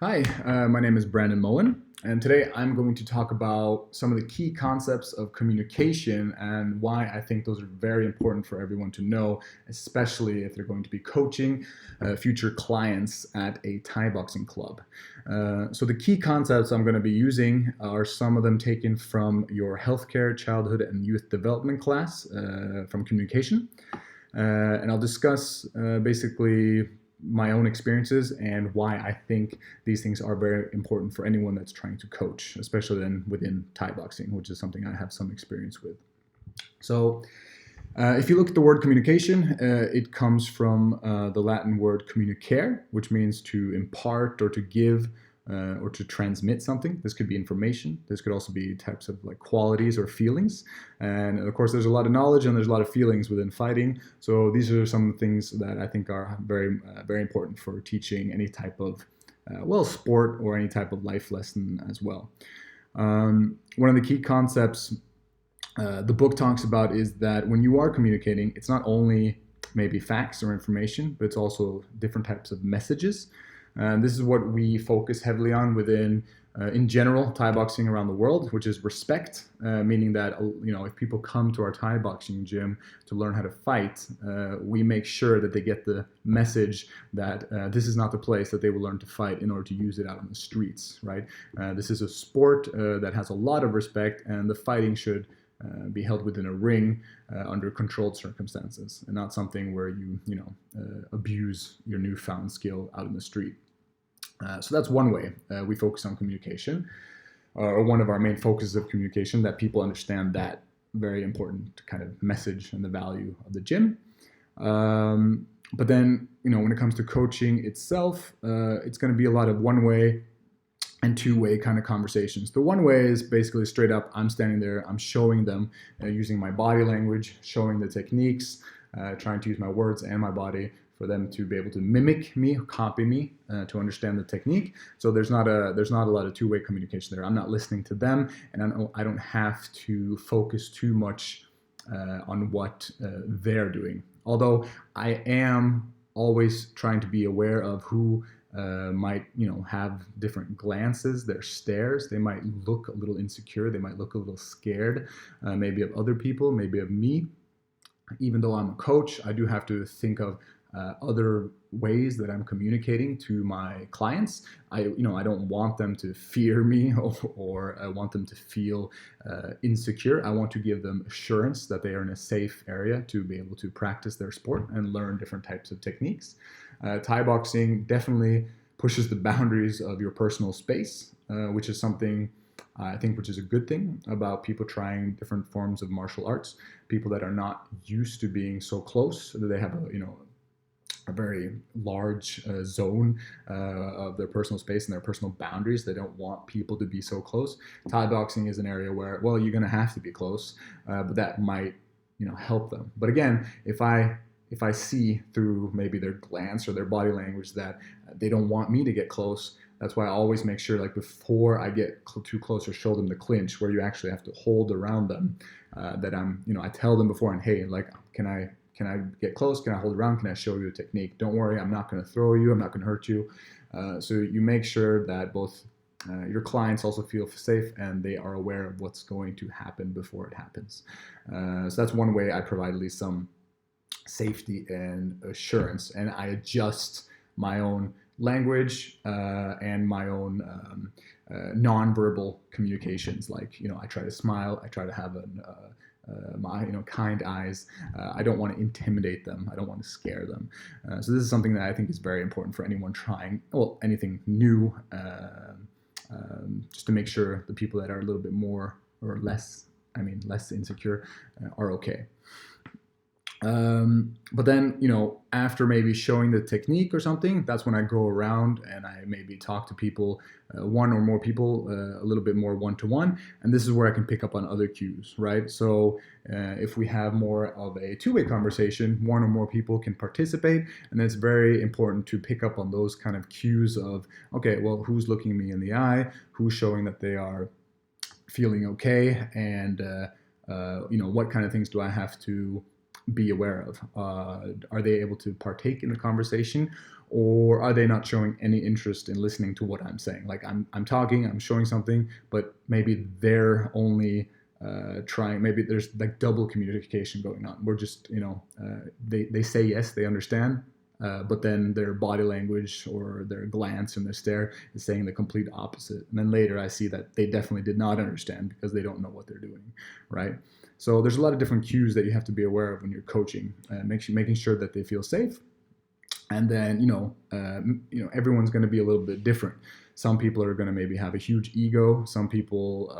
Hi, my name is Brandon Mullen, and today I'm going to talk about some of the key concepts of communication and why I think those are very important for everyone to know, especially if they're going to be coaching future clients at a Thai boxing club. So the key concepts I'm going to be using are some of them taken from your healthcare, childhood, and youth development class from communication. And I'll discuss basically my own experiences and why I think these things are very important for anyone that's trying to coach, especially then within Thai boxing, which is something I have some experience with. So if you look at the word communication, it comes from the Latin word communicare, which means to impart or to give or to transmit something. This could be information. This could also be types of like qualities or feelings. And of course, there's a lot of knowledge and there's a lot of feelings within fighting. So these are some things that I think are very important for teaching any type of, sport or any type of life lesson as well. One of the key concepts the book talks about is that when you are communicating, it's not only maybe facts or information, but it's also different types of messages. And this is what we focus heavily on within, in general, Thai boxing around the world, which is respect, meaning that, if people come to our Thai boxing gym to learn how to fight, we make sure that they get the message that this is not the place that they will learn to fight in order to use it out on the streets, right? This is a sport that has a lot of respect, and the fighting should be held within a ring under controlled circumstances, and not something where you abuse your newfound skill out in the street. So that's one way we focus on communication, or one of our main focuses of communication, that people understand that very important kind of message and the value of the gym. But then, when it comes to coaching itself, it's going to be a lot of one-way and two-way kind of conversations. The one way is basically straight up, I'm standing there, I'm showing them using my body language, showing the techniques, trying to use my words and my body for them to be able to mimic me, copy me, to understand the technique. So there's not a lot of two-way communication there. I'm not listening to them, and I don't have to focus too much on what they're doing. Although I am always trying to be aware of who might have different glances, their stares. They might look a little insecure, they might look a little scared, maybe of other people, maybe of me. Even though I'm a coach, I do have to think of other ways that I'm communicating to my clients. I don't want them to fear me or I want them to feel insecure. I want to give them assurance that they are in a safe area to be able to practice their sport and learn different types of techniques. Thai boxing definitely pushes the boundaries of your personal space, which is something I think which is a good thing about people trying different forms of martial arts. People that are not used to being so close, that they have a very large zone of their personal space and their personal boundaries. They don't want people to be so close. Thai boxing is an area where, well, you're going to have to be close, but that might, help them. But again, if I see through maybe their glance or their body language that they don't want me to get close, that's why I always make sure, like before I get too close or show them the clinch, where you actually have to hold around them, that I tell them beforehand, hey, like, can I get close? Can I hold around? Can I show you a technique? Don't worry, I'm not going to throw you. I'm not going to hurt you. So you make sure that both your clients also feel safe and they are aware of what's going to happen before it happens. So that's one way I provide at least some safety and assurance, and I adjust my own language and my own nonverbal communications. Like, I try to smile. I try to have my kind eyes. I don't want to intimidate them. I don't want to scare them. So this is something that I think is very important for anyone trying anything new, just to make sure the people that are a little bit more or less insecure are okay. But then, after maybe showing the technique or something, that's when I go around and I maybe talk to people, one or more people, a little bit more one-to-one. And this is where I can pick up on other cues, right? So if we have more of a two-way conversation, one or more people can participate. And then it's very important to pick up on those kind of cues of, okay, well, who's looking me in the eye? Who's showing that they are feeling okay? And, what kind of things do I have to be aware of? Are they able to partake in the conversation, or are they not showing any interest in listening to what I'm saying? Like I'm talking, I'm showing something, but maybe they're only trying, maybe there's like double communication going on. We're just, they say yes, they understand, but then their body language or their glance and their stare is saying the complete opposite. And then later I see that they definitely did not understand because they don't know what they're doing, right? So there's a lot of different cues that you have to be aware of when you're coaching, making sure that they feel safe. And then, everyone's going to be a little bit different. Some people are going to maybe have a huge ego. Some people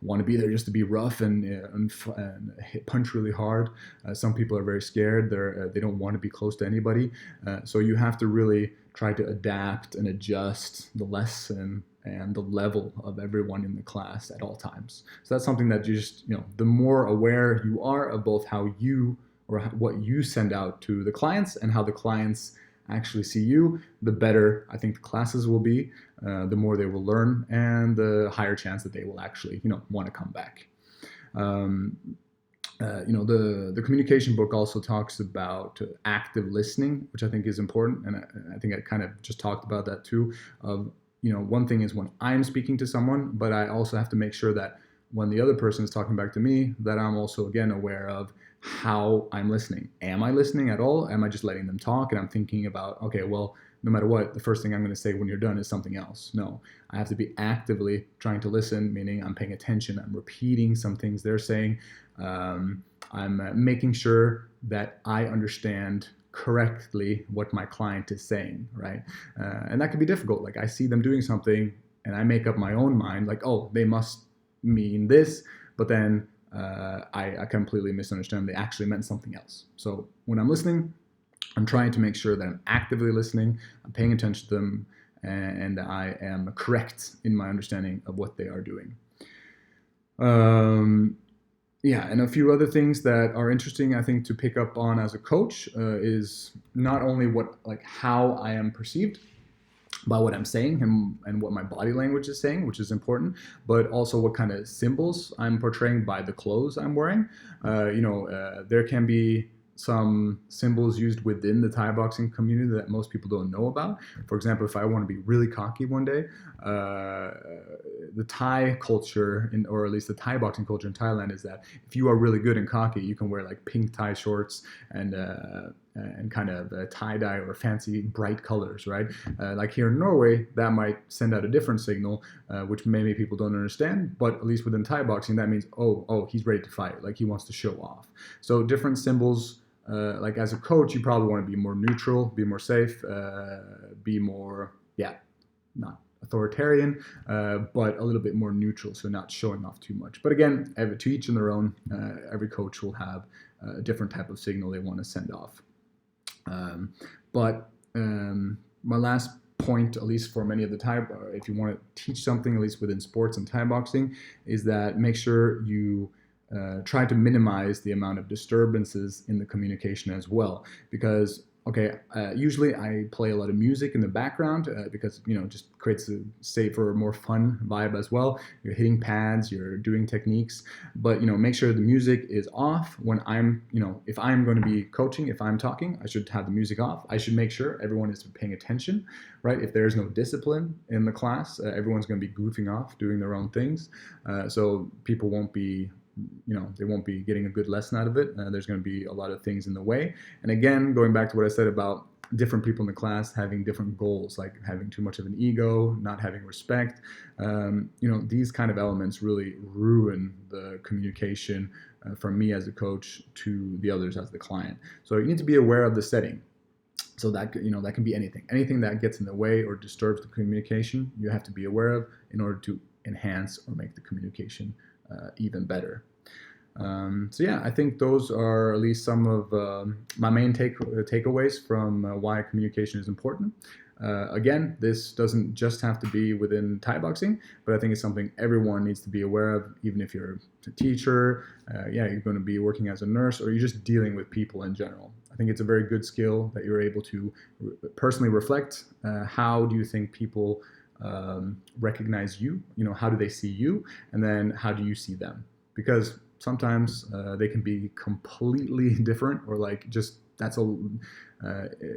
want to be there just to be rough and punch really hard. Some people are very scared. They don't want to be close to anybody. So you have to really try to adapt and adjust the lesson and the level of everyone in the class at all times. So that's something that you just, the more aware you are of both how you or what you send out to the clients and how the clients actually see you, the better I think the classes will be, the more they will learn, and the higher chance that they will actually, want to come back. The communication book also talks about active listening, which I think is important, and I think I kind of just talked about that too. One thing is when I'm speaking to someone, but I also have to make sure that when the other person is talking back to me, that I'm also, again, aware of how I'm listening. Am I listening at all? Am I just letting them talk? And I'm thinking about, okay, well, no matter what, the first thing I'm going to say when you're done is something else. No, I have to be actively trying to listen, meaning I'm paying attention. I'm repeating some things they're saying. I'm making sure that I understand correctly what my client is saying, right? And that can be difficult. Like I see them doing something and I make up my own mind, like, oh, they must mean this, but then I completely misunderstand. They actually meant something else. So when I'm listening, I'm trying to make sure that I'm actively listening, I'm paying attention to them, and I am correct in my understanding of what they are doing. And a few other things that are interesting, I think, to pick up on as a coach is not only how I am perceived by what I'm saying and what my body language is saying, which is important, but also what kind of symbols I'm portraying by the clothes I'm wearing. There can be some symbols used within the Thai boxing community that most people don't know about. For example, if I want to be really cocky one day, the Thai culture, or at least the Thai boxing culture in Thailand, is that if you are really good and cocky, you can wear like pink Thai shorts and kind of tie-dye or fancy bright colors, right? Like here in Norway, that might send out a different signal, which maybe people don't understand, but at least within Thai boxing, that means, oh, he's ready to fight, like he wants to show off. So different symbols, like as a coach, you probably want to be more neutral, be more safe, be more, not authoritarian, but a little bit more neutral, so not showing off too much. But again, to each in their own. Every coach will have a different type of signal they want to send off. My last point, at least for many of the Thai, if you want to teach something, at least within sports and Thai boxing, is that make sure you try to minimize the amount of disturbances in the communication as well. Because usually I play a lot of music in the background because, just creates a safer, more fun vibe as well. You're hitting pads, you're doing techniques, but, make sure the music is off when I'm, if I'm going to be coaching, if I'm talking, I should have the music off. I should make sure everyone is paying attention, right? If there's no discipline in the class, everyone's going to be goofing off, doing their own things. So people won't be they won't be getting a good lesson out of it. There's going to be a lot of things in the way. And again, going back to what I said about different people in the class having different goals, like having too much of an ego, not having respect, these kind of elements really ruin the communication from me as a coach to the others as the client. So you need to be aware of the setting. So that, that can be anything that gets in the way or disturbs the communication, you have to be aware of in order to enhance or make the communication even better. I think those are at least some of my main takeaways from why communication is important. Again, this doesn't just have to be within Thai boxing, but I think it's something everyone needs to be aware of, even if you're a teacher, you're going to be working as a nurse, or you're just dealing with people in general. I think it's a very good skill that you're able to personally reflect. How do you think people recognize you? How do they see you? And then how do you see them? Because sometimes they can be completely different, or like just that's a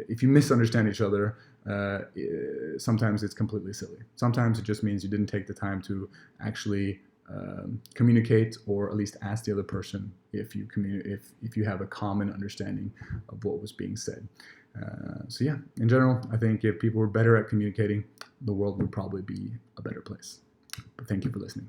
if you misunderstand each other, sometimes it's completely silly. Sometimes it just means you didn't take the time to actually communicate, or at least ask the other person if you have a common understanding of what was being said. So yeah, in general, I think if people were better at communicating, the world would probably be a better place. But thank you for listening.